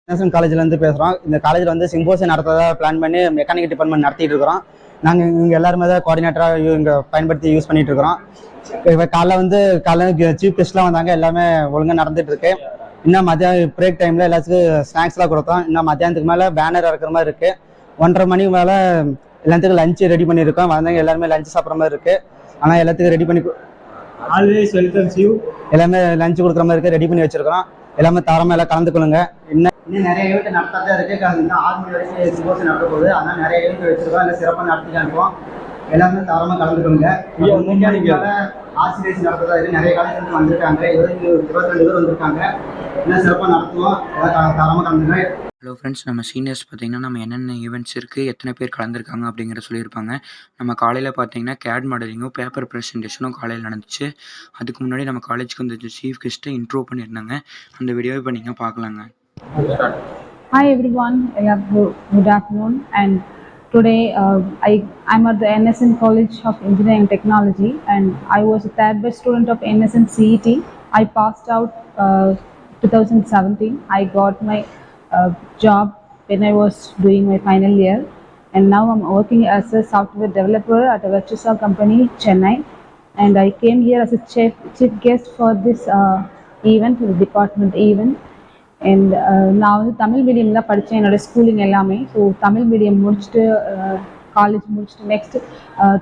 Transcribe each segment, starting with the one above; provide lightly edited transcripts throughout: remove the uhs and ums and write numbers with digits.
National காலேஜ்லேருந்து பேசுகிறோம். இந்த காலேஜில் வந்து சிம்போசியம் நடத்துறதா பிளான் பண்ணி மெக்கானிக்கல் டிபார்ட்மெண்ட் நடத்திட்டு இருக்கிறோம். நாங்கள் இங்கே எல்லாருமே தான் கோஆர்டினேட்டராக இங்கே பயன்படுத்தி யூஸ் பண்ணிட்டு இருக்கிறோம். இப்போ காலைல சீஃப் கெஸ்ட்லாம் வந்தாங்க, எல்லாமே ஒழுங்காக நடந்துட்டு இருக்கு. இன்னும் மத்தியானம் பிரேக் டைமில் எல்லாத்துக்கும் ஸ்நாக்ஸ்லாம் கொடுத்தோம். இன்னும் மத்தியானத்துக்கு மேலே பேனர் இறக்குற மாதிரி இருக்குது. 1:30 மணிக்கு மேலே எல்லாத்துக்கும் லஞ்சு ரெடி பண்ணியிருக்கோம். வந்தாங்க எல்லாருமே லஞ்சு சாப்பிட்ற மாதிரி இருக்குது. ஆனால் எல்லாத்துக்கும் ரெடி பண்ணி ஆல்வேஸ் வெல்கம்ஸ் யூ. எல்லாமே லஞ்சு கொடுக்குற மாதிரி இருக்குது, ரெடி பண்ணி வச்சுருக்கிறோம். எல்லாமே தரமாக எல்லாம் கலந்துக்கொள்ளுங்க. இன்னும் நிறைய ஈவெண்ட் நடத்தாதான் இருக்குது. இன்னும் 6 மணி வரைக்கும் சிம்போசியம் நடத்த போகுது. அதனால் நிறைய ஈவெண்ட் வச்சுருக்கோம். இல்லை சிறப்பாக நடத்தி அனுப்புவோம். எல்லாமே தரமாக கலந்துக்கொள்ளுங்க. ஆசிரியர் நடத்துறதா இருக்குது. நிறைய காலேஜ் வந்திருக்காங்க. 22 பேர் வந்திருக்காங்க. இன்னும் சிறப்பாக நடத்துவோம். எல்லாம் தரமாக கலந்துங்க. ஹலோ ஃப்ரெண்ட்ஸ், நம்ம சீனியர்ஸ் பார்த்திங்கன்னா நம்ம என்னென்ன ஈவெண்ட்ஸ் இருக்குது, எத்தனை பேர் கலந்துருக்காங்க அப்படிங்கிற சொல்லியிருப்பாங்க. நம்ம காலையில் பார்த்தீங்கன்னா கேட் மாடலிங்கும் பேப்பர் ப்ரெசன்டேஷனும் காலையில் நடந்துச்சு. அதுக்கு முன்னாடி நம்ம காலேஜுக்கு வந்து சீஃப் கெஸ்ட்டை இன்ட்ரோ பண்ணியிருந்தாங்க. அந்த வீடியோவை இப்போ நீங்கள் பார்க்கலாங்க. Hi everyone, good afternoon, and today I'm at the NSN College of Engineering and Technology, and I was a third batch student of NSN CET. I passed out 2017. I got my job when I was doing my final year, and now I'm working as a software developer at a Virtusa company, Chennai, and I came here as a chief guest for this event, the department event. And நான் வந்து Tamil medium தான் படித்தேன் என்னோடய schooling எல்லாமே. So Tamil medium முடிச்சுட்டு college முடிச்சுட்டு next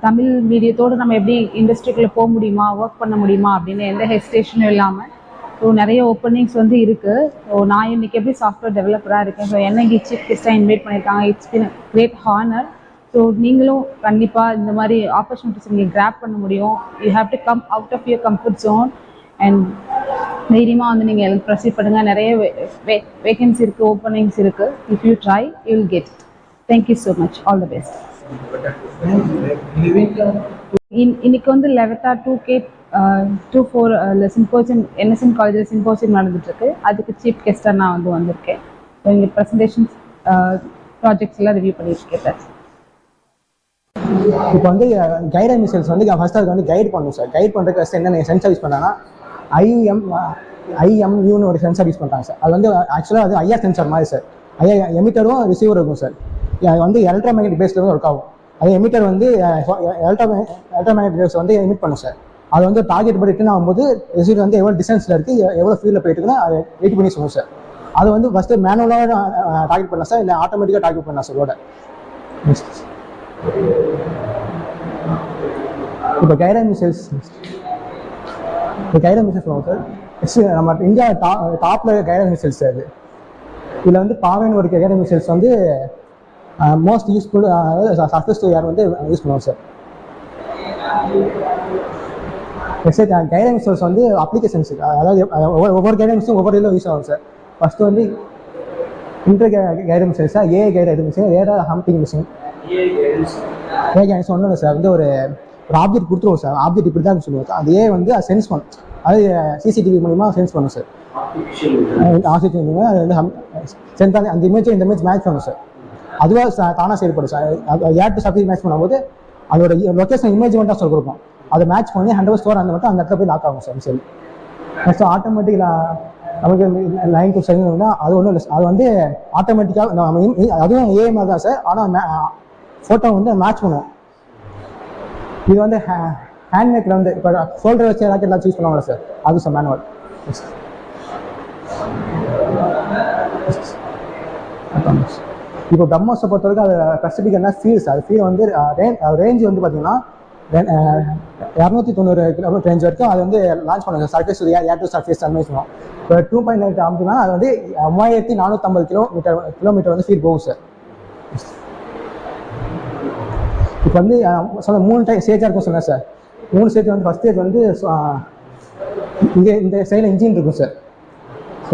Tamil மீடியத்தோடு நம்ம எப்படி இண்டஸ்ட்ரிக்குள்ளே போக முடியுமா, ஒர்க் பண்ண முடியுமா அப்படின்னு எந்த ஹெசிடேஷனும் இல்லாமல் ஸோ நிறைய ஓப்பனிங்ஸ் வந்து இருக்குது. ஸோ நான் இன்றைக்கி எப்படி சாஃப்ட்வேர் டெவலப்பராக இருக்கேன். ஸோ என்ன இங்கே சீஃப் கெஸ்ட்டாக இன்வைட் பண்ணியிருக்காங்க. It's been great honour. So நீங்களும் கண்டிப்பாக இந்த மாதிரி ஆப்பர்ச்சுனிட்டிஸ் நீங்கள் கிராப் பண்ண முடியும். You have to come out of your comfort zone and தைரியமாக வந்து நீங்கள் ப்ரொசீட் பண்ணுங்கள். நிறைய வேகன்சி இருக்குது, ஓப்பனிங்ஸ் இருக்குது. If you try you will get it. Thank you so much. All the best. இன்னைக்கு வந்து 11 to 4 சிம்போசியம் NSN காலேஜில் சிம்போசியம் நடந்துட்டுருக்கு. அதுக்கு சீஃப் கெஸ்ட்டாக நான் வந்து வந்திருக்கேன். ஸோ இங்கே ப்ரெசன்டேஷன்ஸ் ப்ராஜெக்ட்ஸ் எல்லாம் ரிவ்யூ பண்ணியிருக்கேன். இப்போ வந்து கைட் மிஷன்ஸ் வந்து ஃபர்ஸ்ட் அதுக்கு வந்து கைட் பண்ணும் சார். கைட் பண்ணுறதுக்கு ஃபஸ்ட் என்ன சென்சார் யூஸ் பண்ணாங்கன்னா IMUன்னு ஒரு சென்சார் யூஸ் பண்ணுறாங்க சார். அது வந்து ஆக்சுவலாக அது IR சென்சார் மாதிரி சார். எமிட்டரும் ரிசீவர் இருக்கும் சார். அது வந்து எலக்ட்ரோமேக்னெட்டிக் பேஸில் வந்து ஒர்க் ஆகும். அது எமிட்டர் வந்து எலக்ட்ரோமேக்னெட்டிக் வேவ்ஸ் வந்து எமிட் பண்ணும் சார். அது வந்து டார்கெட் படி ரிட்டர்ன் ஆகும்போது ரிசீவர் வந்து எவ்வளோ டிஸ்டன்ஸில் இருக்குது, எவ்வளோ ஃபீல்டில் போயிட்டுருக்குன்னா அதை வெயிட் பண்ணி சொல்லுவோம் சார். அது வந்து ஃபஸ்ட்டு மேனுவலாக டார்கெட் பண்ணலாம் சார், இல்லை ஆட்டோமேட்டிக்காக டார்கெட் பண்ணலாம் சார். இதோட இப்போ கைடன் மிசைல்ஸ் சொல்லுவோம் சார். நம்ம இந்தியா டாப்பில் கைடன் மிசைல்ஸ் சார். அது இதில் வந்து பாவேன் ஒரு கைடன் மிசைல்ஸ் வந்து most useful surface to air வந்து யூஸ் பண்ணுவோம் சார். கைடன் மிசைல்ஸ் வந்து அப்ளிகேஷன்ஸ், அதாவது ஒவ்வொரு கைடன் மிசைலும் ஒவ்வொரு இதில் யூஸ் ஆகும் சார். ஃபஸ்ட்டு வந்து inter guided missiles, AI guided missile, radar ஹம்பிங் மிஷின். ஒன்றும் இல்லை சார், வந்து ஒரு ஆப்ஜெக்ட் கொடுத்துருவோம் சார். ஆப்ஜெக்ட் இப்படி தான் சொல்லுவோம் சார். அது வந்து அது சென்ஸ் பண்ணும். அது CCTV மூலிமா சென்ஸ் பண்ணும் சார். ஆப்ஜெக்ட் மூலிமா அது வந்து சென்ஸ் பண்ணி அந்த இமேஜ் இந்த இமேஜ் மேட்ச் பண்ணும் சார். அதுவாக தானாக செயல்படும் sir. Air to surface match பண்ணும்போது அதோட லொக்கேஷன் இமேஜ் மட்டும் சொல்ல கொடுக்கும். அதை மேட்ச் பண்ணி 100 ஸ்டோர் அந்த மட்டும் அந்த இடத்துல போய் லாக் ஆகும் சார். சரி, நெக்ஸ்ட் ஆட்டோமேட்டிக்காக நமக்கு 9 to 7 அது ஒன்றும் இல்லை. அது வந்து ஆட்டோமேட்டிக்காக அதுவும் ஏஐ மாதிரி தான் சார். ஆனால் ஃபோட்டோ வந்து மேட்ச் பண்ணுவோம். இது வந்து ஹேண்ட்மேக்கில் வந்து இப்போ ஷோல்டர் வச்சு ராக்கெட்லாம் யூஸ் பண்ணுவாங்களா சார், அது சார் மேனுவல். இப்போ பிரம்மோஸை பொறுத்தவரைக்கும் அது ஸ்பெசிஃபிக் என்ன ஃபீல் சார். ஃபீல் வந்து ரேஞ்ச் வந்து பார்த்தீங்கன்னா 290 கிலோமீட்டர் ரேஞ்ச் வரைக்கும் அது வந்து லான்ச் பண்ணுங்க. சர்ஃபேஸ் ஏர் டு சர்ஃபேஸ் அந்த மாதிரி சொல்லுவோம். இப்போ 2.8 ஆகுதுன்னா அது வந்து 3450 கிலோமீட்டர் வந்து ஃபீல் போகும் சார். இப்போ வந்து சொல்ல 3 ஸ்டேஜாக இருக்கும் சொன்னேன் சார். 3 ஸ்டேஜ் வந்து ஃபஸ்ட் ஸ்டேஜ் வந்து இங்கே இந்த சைடில் இன்ஜின் இருக்கும் sir.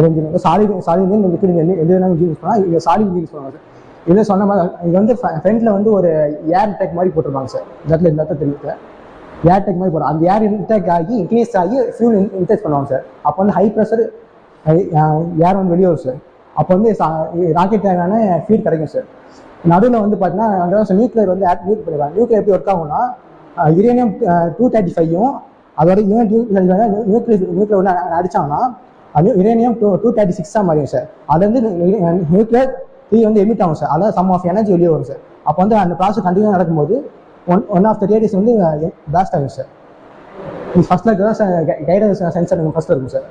Engine solid engine liquid engine எது வேணாலும் இன்ஜின் யூஸ் பண்ணால் இது சாலிட் இன்ஜின் யூஸ் பண்ணுவாங்க சார். இதில் சொன்ன மாதிரி இது வந்து ஃப்ரண்ட்டில் வந்து ஒரு ஏர் டேக் மாதிரி போட்டிருப்பாங்க சார். இந்த இடத்துல தெரியுது ஏர் டேக் மாதிரி போடுறோம். அந்த ஏர் இன்டேக் ஆகி இன்க்ரீஸ் ஆகி ஃபியூல் இன்டேக் பண்ணுவாங்க சார். அப்போ வந்து ஹை ப்ரெஷர் ஏர் வந்து வெளியே வரும் சார். அப்போ வந்து ராக்கெட் தேவையான ஃபீட் கிடைக்கும் சார். நடுவில் வந்து பார்த்தீங்கன்னா நியூக்ளியர் வந்து நியூக்ளியர் பண்ணிடுவாங்க. நியூக்ளியர் எப்படி ஒர்க் ஆகும்னா யுரேனியம் 235 அதோட நியூக்ளியர் ஒன்று அடித்தாங்கன்னா அது யுரேனியம் 236 மாறிடும் சார். அது வந்து நியூக்ளியர் தீ வந்து எமிட் ஆகும் சார். அதாவது சம் ஆஃப் எனர்ஜி வெளியே வரும் சார். அப்போ வந்து அந்த ப்ராசஸ் கண்டினியூ நடக்கும்போது ஒன் ஆஃப் த ரேடியஸ் வந்து பிளாஸ்ட் ஆகும் சார். இது ஃபர்ஸ்ட்ல இருக்கிறதா சார் கைடன்ஸ் சென்சர் ஃபர்ஸ்ட் இருக்கும் சார்.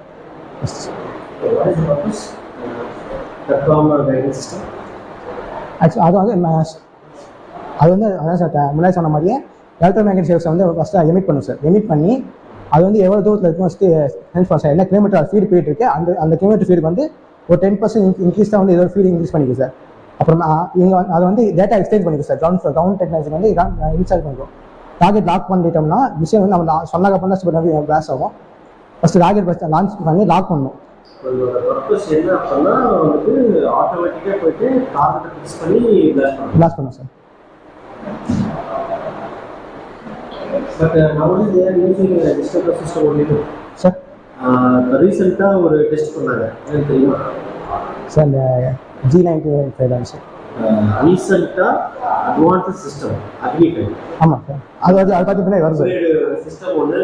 ஆக்சுவலி அது வந்து அதான் சார் முன்னாடி சொன்ன மாதிரியே எலக்ட்ரோ மேக்னெட்டிக் வேவ்ஸை வந்து ஃபஸ்ட்டு எமிட் பண்ணும் சார். எமிட் பண்ணி அது வந்து எவ்வளோ தூரத்தில் இருக்கும் ஃபஸ்ட்டு சென்ஸ் பண்ணும் சார். என்ன கிலோமீட்டர் ஃபீடு போயிட்டு இருக்கு அந்த கிலோமீட்டர் ஃபீடுக்கு வந்து ஒரு 10% இன்க்ரீஸ் தான் வந்து ஏதோ ஃபீடு இன்க்ரீஸ் பண்ணிக்கும் சார். அப்புறம் இங்கே அதை வந்து டேட்டா எக்ஸ்சேஞ்ச் பண்ணிக்கும் சார். கிரவுண்ட் டெக்னாலஜி வந்து இன்ஸ்டால் பண்ணிக்கும். டார்கெட் லாக் பண்ணிட்டோம்னா விஷயம் வந்து நம்ம சொன்னாக்க அப்புறம் தான் கிளாஸ் ஆகும். ஃபஸ்ட்டு டார்கெட் ஃபஸ்ட்டு லான்ச் பண்ணி லாக் பண்ணணும். அதோட பர்பஸ் என்ன அப்படின்னா வந்துட்டு ஆட்டோமேட்டிக்காக போயிட்டு டார்கெட்டை ஃபிக்ஸ் பண்ணி பிளாஸ்ட் பண்ணோம் sir. But nowadays they are using a distributed system only too. Sir ரீசெண்டாக ஒரு டெஸ்ட் பண்ணாங்க, எனக்கு தெரியுமா சார்? இந்த G95 தான் சார். ரீசெண்டாக அட்வான்ஸ்டு சிஸ்டம் அக்னிஃபை. ஆமாம் சார். அது வந்து அதை பற்றி பின்னாடி வரும் சார். சிஸ்டம் ஒன்று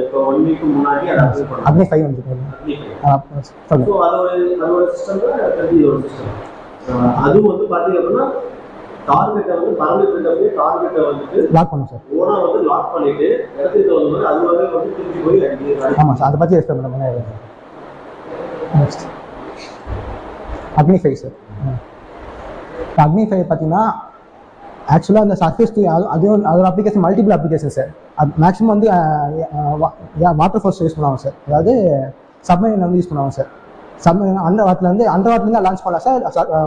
இப்போ 1 வீக் முன்னாடி அதை அப்டேட் பண்ணாங்க. அக்னிஃபை வந்து சொல்லுங்கள். ஸோ அதோட சிஸ்டம் தான் இதோட சிஸ்டம். அதுவும் வந்து பார்த்தீங்க அப்படின்னா டார்கெட்டை வந்து பரமிட்டு டார்கெட்டை வந்துட்டு லாக் பண்ணும் சார். ஓனா வந்து லாக் பண்ணிட்டு இடத்துக்கு வந்து அதுவாகவே வந்து திருப்பி போய் அடிக்கிறது. ஆமாம் சார். அதை பற்றி எக்ஸ்பிளைன் பண்ண முன்னாடி நெக்ஸ்ட் அக்னிஃபை சார். அக்னிஃபை பார்த்தீங்கன்னா ஆக்சுவலாக அந்த சர்ஃபேஸ் அதுவும் அதோட அப்ளிகேஷன் மல்டிபிள் அப்ளிகேஷன் சார். அது மேக்ஸிமம் வந்து வாட்டர் ஃபோர்ஸ் யூஸ் பண்ணுவாங்க சார். அதாவது சப்மரீன் வந்து யூஸ் பண்ணுவாங்க சார். அண்டர் வாட்டர்லேருந்து லான்ச் பண்ணலாம் சார்.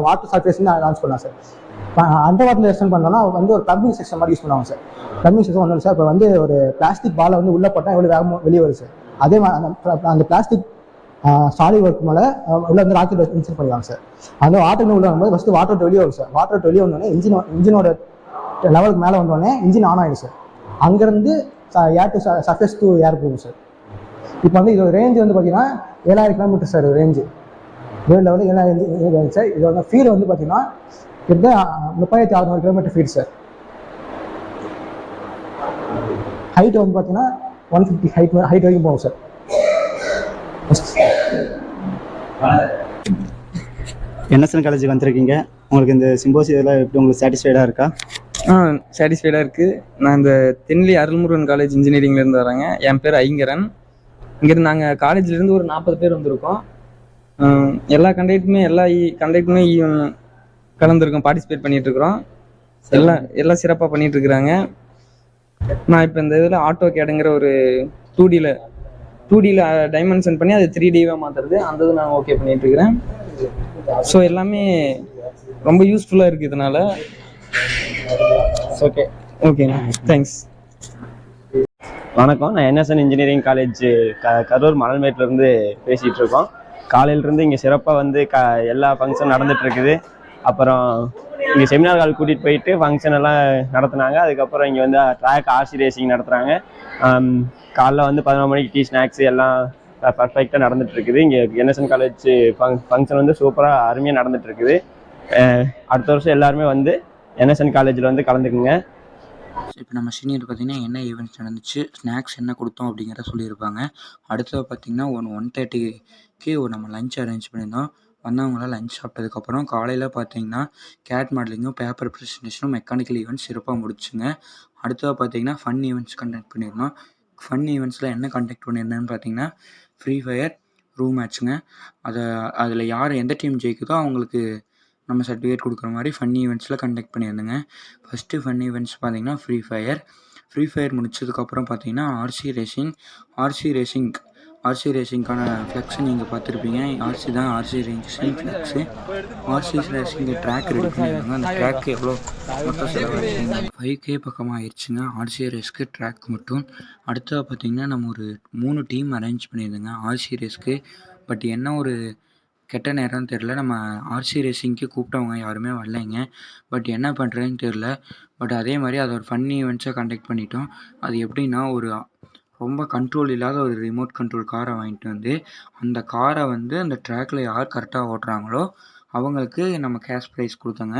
வாட்டர் சர்ஃபேஸ்லேருந்து லான்ச் பண்ணலாம் சார். அண்டர் வாட்டரில் எக்ஸ்டெண்ட் பண்ணோம்னா வந்து ஒரு ப்ளம்பிங் சிஸ்டம் மாதிரி யூஸ் பண்ணுவாங்க சார். ப்ளம்பிங் சிஸ்டம் ஒன்றும் சார். இப்போ வந்து ஒரு பிளாஸ்டிக் பாலை வந்து உள்ளே போட்டால் எவ்வளோ வேகமாக வெளியே வருது சார். அதே மாதிரி அந்த பிளாஸ்டிக் சாலிட் ஒர்க் மேலே உள்ள வந்து ராக்கெட் இன்செர்ட் பண்ணிக்கலாம் சார். அந்த வாட்டர் உள்ள வரும்போது ஃபஸ்ட்டு வாட்டர் வெளியே வரும் சார். வாட்டர் வெளியே வந்தோடனே இன்ஜினோட லெவலுக்கு மேலே வந்தோடனே இன்ஜின் ஆன் ஆகிடும் சார். அங்கேருந்து ஏர் டு சர்ஃபேஸ் டு ஏர் போகும் சார். இப்போ வந்து இதோட ரேஞ்சு வந்து பார்த்தீங்கன்னா 7000 கிலோமீட்டர் சார் ரேஞ்சு. வேர்ல்டு லெவலில் 7000 சார். இதோட ஃபீடு வந்து பார்த்தீங்கன்னா கிட்ட 3600 கிலோமீட்டர் ஃபீட் சார். ஹைட் வந்து பார்த்தீங்கன்னா 150 ஹைட் வரைக்கும் போகும் சார். என்எஸ்என் காலேஜுக்கு வந்திருக்கீங்க. உங்களுக்கு இந்த சிம்போசியத்தில் எப்படி உங்களுக்கு சாட்டிஸ்ஃபைடாக இருக்கா? சாட்டிஸ்ஃபைடாக இருக்குது. நான் இந்த தென்லி அருள்முருகன் காலேஜ் இன்ஜினியரிங்லேருந்து வரேங்க. என் பேர் ஐங்கரன். இங்கேருந்து நாங்கள் காலேஜ்லேருந்து ஒரு 40 பேர் வந்திருக்கோம். எல்லா கண்டக்டுமே கலந்துருக்கோம், பார்ட்டிசிபேட் பண்ணிகிட்ருக்குறோம். எல்லாம் சிறப்பாக பண்ணிகிட்ருக்குறாங்க. நான் இப்போ இந்த இதில் ஆட்டோ கேடுங்கிற ஒரு 2Dயில் டைமென்ஷன் பண்ணி அது 3Dவாக மாற்றுறது, அந்த இது நான் ஓகே பண்ணிகிட்ருக்கிறேன். ஸோ எல்லாமே ரொம்ப யூஸ்ஃபுல்லாக இருக்குது இதனால். ஓகேண்ணா, தேங்க்ஸ். வணக்கம். நான் என்எஸ்என் இன்ஜினியரிங் காலேஜ் கரூர் மணல்மேட்டிலேருந்து பேசிகிட்டு இருக்கோம். காலையிலேருந்து இங்கே சிறப்பாக வந்து எல்லா ஃபங்க்ஷன் நடந்துகிட்ருக்குது. அப்புறம் இங்கே செமினார் ஹால் கூட்டிகிட்டு போயிட்டு ஃபங்க்ஷன் எல்லாம் நடத்துனாங்க. அதுக்கப்புறம் இங்கே வந்து ட்ராக் ஆர்சி ரேசிங் நடத்துகிறாங்க. காலைல வந்து 11 மணிக்கு டீ ஸ்நாக்ஸ் எல்லாம் பர்ஃபெக்டாக நடந்துகிட்ருக்குது. இங்கே என்எஸ்என் காலேஜ் ஃபங்க்ஷன் வந்து சூப்பராக அருமையாக நடந்துகிட்ருக்குது. அடுத்த வருஷம் எல்லாருமே வந்து என்எஸ்என் காலேஜில் வந்து கலந்துக்குங்க. இப்போ நம்ம சீனியர் பார்த்திங்கன்னா என்ன ஈவெண்ட்ஸ் நடந்துச்சு, ஸ்நாக்ஸ் என்ன கொடுத்தோம் அப்படிங்கிறத சொல்லியிருப்பாங்க. அடுத்தது பார்த்திங்கன்னா 1:30க்கு நம்ம லஞ்ச் அரேஞ்ச் பண்ணியிருந்தோம். வந்தவங்களாம் லஞ்ச் சாப்பிட்டதுக்கப்புறம் காலையில் பார்த்திங்கன்னா கேட் மாடலிங்கும் பேப்பர் ப்ரெசன்டேஷனும் மெக்கானிக்கல் ஈவெண்ட்ஸ் சிறப்பாக முடிச்சுங்க. அடுத்தது பார்த்திங்கன்னா ஃபன் ஈவெண்ட்ஸ் கண்டக்ட் பண்ணியிருந்தோம். ஃபன் ஈவெண்ட்ஸில் என்ன கண்டக்ட் பண்ணியிருந்தேன்னு பார்த்திங்கன்னா ஃப்ரீ ஃபயர் ரூம் மேட்ச்சுங்க. அதில் யார் எந்த டீம் ஜெயிக்குதோ அவங்களுக்கு நம்ம சர்டிஃபிகேட் கொடுக்குற மாதிரி ஃபன் ஈவெண்ட்ஸில் கண்டக்ட் பண்ணியிருந்தேங்க. ஃபஸ்ட்டு ஃபன் ஈவெண்ட்ஸ் பார்த்திங்கன்னா ஃப்ரீ ஃபயர் முடிச்சதுக்கப்புறம் பார்த்திங்கன்னா ஆர்சி ரேசிங்க்கான ஃப்ளெக்ஸை நீங்கள் பார்த்துருப்பீங்க. RC racing flex. RC racing track ready பண்ணியிருந்தாங்க. அந்த ட்ராக் எவ்வளோ மொத்தம் செலவாகிடுச்சுங்க, 5K பக்கமாக ஆயிடுச்சுங்க ஆர்சி ரேஸ்க்கு ட்ராக் மட்டும். அடுத்தது பார்த்திங்கன்னா நம்ம ஒரு 3 டீம் அரேஞ்ச் பண்ணியிருந்தோங்க ஆர்சி ரேஸ்க்கு. பட் என்ன ஒரு கெட்ட நேரம்னு தெரில, நம்ம ஆர்சி ரேசிங்க்கு கூப்பிட்டவங்க யாருமே வரலைங்க. பட் என்ன பண்ணுறதுன்னு தெரில. பட் அதே மாதிரி அதை ஒரு ஃபன் ஈவெண்ட்ஸாக கண்டக்ட் பண்ணிட்டோம். அது எப்படின்னா ஒரு ரொம்ப கண்ட்ரோல் இல்லாத ஒரு ரிமோட் கண்ட்ரோல் காரை வாங்கிட்டு வந்து அந்த காரை வந்து அந்த ட்ராக்கில் யார் கரெக்டாக ஓட்டுறாங்களோ அவங்களுக்கு நம்ம கேஷ் ப்ரைஸ் கொடுத்தாங்க.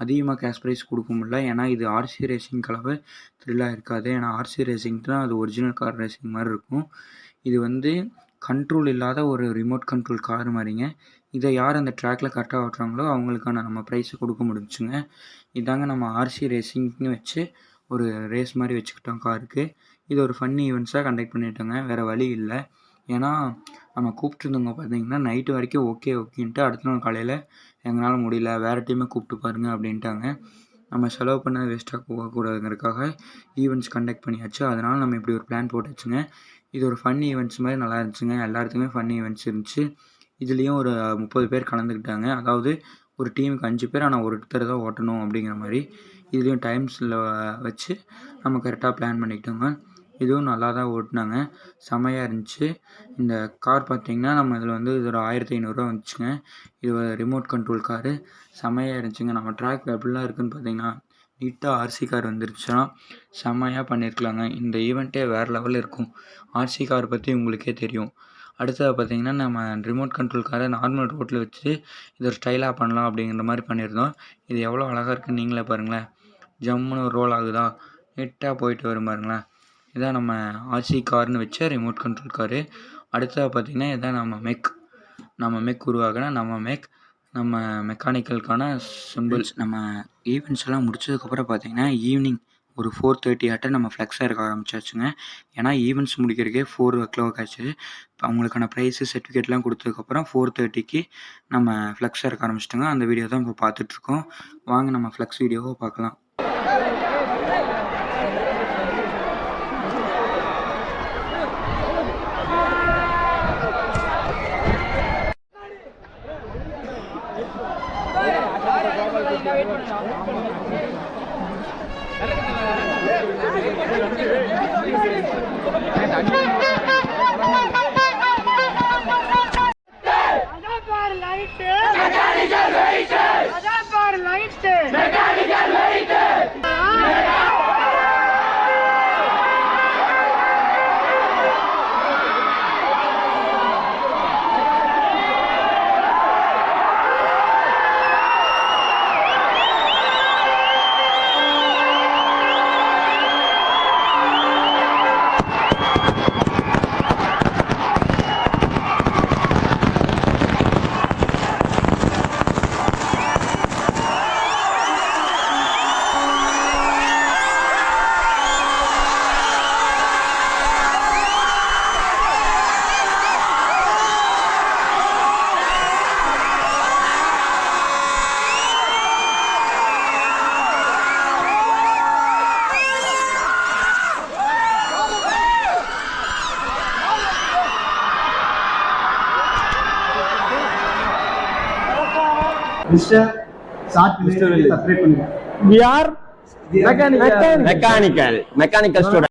அதிகமாக கேஷ் ப்ரைஸ் கொடுக்க முடியல, ஏன்னா இது ஆர்சி ரேசிங் கலவை த்ரில்லாக இருக்காது. ஏன்னா ஆர்சி ரேசிங் தான் அது ஒரிஜினல் கார் ரேசிங் மாதிரி இருக்கும். இது வந்து கண்ட்ரோல் இல்லாத ஒரு ரிமோட் கண்ட்ரோல் கார் மாதிரிங்க. இதை யார் அந்த ட்ராக்கில் கரெக்டாக ஓட்டுறாங்களோ அவங்களுக்கான நம்ம ப்ரைஸை கொடுக்க முடிஞ்சுங்க. இதாங்க நம்ம ஆர்சி ரேசிங்னு வச்சு ஒரு ரேஸ் மாதிரி வச்சுக்கிட்டோம் காருக்கு. இது ஒரு ஃபன் ஈவெண்ட்ஸாக கண்டக்ட் பண்ணிட்டோங்க. வேறு வழி இல்லை. ஏன்னா நம்ம கூப்பிட்ருந்தவங்க பார்த்தீங்கன்னா நைட்டு வரைக்கும் ஓகேன்ட்டு அடுத்த நாள் காலையில் எங்களால் முடியல, வேறு டீமை கூப்பிட்டு பாருங்க அப்படின்ட்டாங்க. நம்ம செலவு பண்ண வேஸ்ட்டாக போகக்கூடாதுங்கிறதுக்காக ஈவெண்ட்ஸ் கண்டக்ட் பண்ணியாச்சு. அதனால் நம்ம இப்படி ஒரு பிளான் போட்டாச்சுங்க. இது ஒரு ஃபன் ஈவெண்ட்ஸ் மாதிரி நல்லா இருந்துச்சுங்க. எல்லா இடத்துக்குமே ஃபன் ஈவெண்ட்ஸ் இருந்துச்சு. இதுலேயும் ஒரு 30 பேர் கலந்துக்கிட்டாங்க. அதாவது ஒரு டீமுக்கு 5 பேர், ஆனால் ஒருத்தர் தான் ஓட்டணும் அப்படிங்கிற மாதிரி. இதுலேயும் டைம்ஸில் வச்சு நம்ம கரெக்டாக பிளான் பண்ணிக்கிட்டோங்க. இதுவும் நல்லா தான் ஓட்டினாங்க, செமையாக இருந்துச்சு. இந்த கார் பார்த்திங்கன்னா நம்ம இதில் வந்து இது ஒரு 1500 வந்துச்சுங்க. இது ஒரு ரிமோட் கண்ட்ரோல் காரு, செமையாக இருந்துச்சுங்க. நம்ம ட்ராக் எப்படிலாம் இருக்குதுன்னு பார்த்தீங்கன்னா நீட்டாக ஆர்சி கார் வந்துருச்சுன்னா செம்மையாக பண்ணியிருக்கலாங்க. இந்த ஈவெண்ட்டே வேறு லெவலில் இருக்கும். ஆர்சி கார் பற்றி உங்களுக்கே தெரியும். அடுத்தது பார்த்திங்கன்னா நம்ம ரிமோட் கண்ட்ரோல் காரை நார்மல் ரோட்டில் வச்சு இது ஒரு ஸ்டைலாக பண்ணலாம் அப்படிங்கிற மாதிரி பண்ணியிருந்தோம். இது எவ்வளோ அழகாக இருக்குன்னு நீங்களே பாருங்களேன். ஜம்முன்னு ஒரு ரோல் ஆகுதா, நீட்டாக போயிட்டு வரும் பாருங்களேன். இதான் நம்ம ஆர்சி கார்னு வச்ச ரிமோட் கண்ட்ரோல் காரு. அடுத்தது பார்த்திங்கன்னா இதான் நம்ம மெக் உருவாக்கின நம்ம மெக்கானிக்கலுக்கான சிம்பிள்ஸ். நம்ம ஈவெண்ட்ஸ் எல்லாம் முடிச்சதுக்கப்புறம் பார்த்திங்கன்னா ஈவினிங் ஒரு 4:30 நம்ம ஃப்ளெக்ஸாக இருக்க ஆரம்பிச்சாச்சுங்க. ஏன்னா ஈவெண்ட்ஸ் முடிக்கிறதுக்கே 4 o'clock ஆச்சு. இப்போ அவங்களுக்கான ப்ரைஸு சர்டிஃபிகேட்லாம் கொடுத்ததுக்கப்புறம் 4:30 நம்ம ஃப்ளெக்ஸாக இருக்க ஆரம்பிச்சிட்டோங்க. அந்த வீடியோ தான் இப்போ பார்த்துட்ருக்கோம். வாங்க நம்ம ஃப்ளெக்ஸ் வீடியோவை பார்க்கலாம். மிஸ்டர் சப்ஸ்கிரைப் பண்ணுங்க. Mechanical student.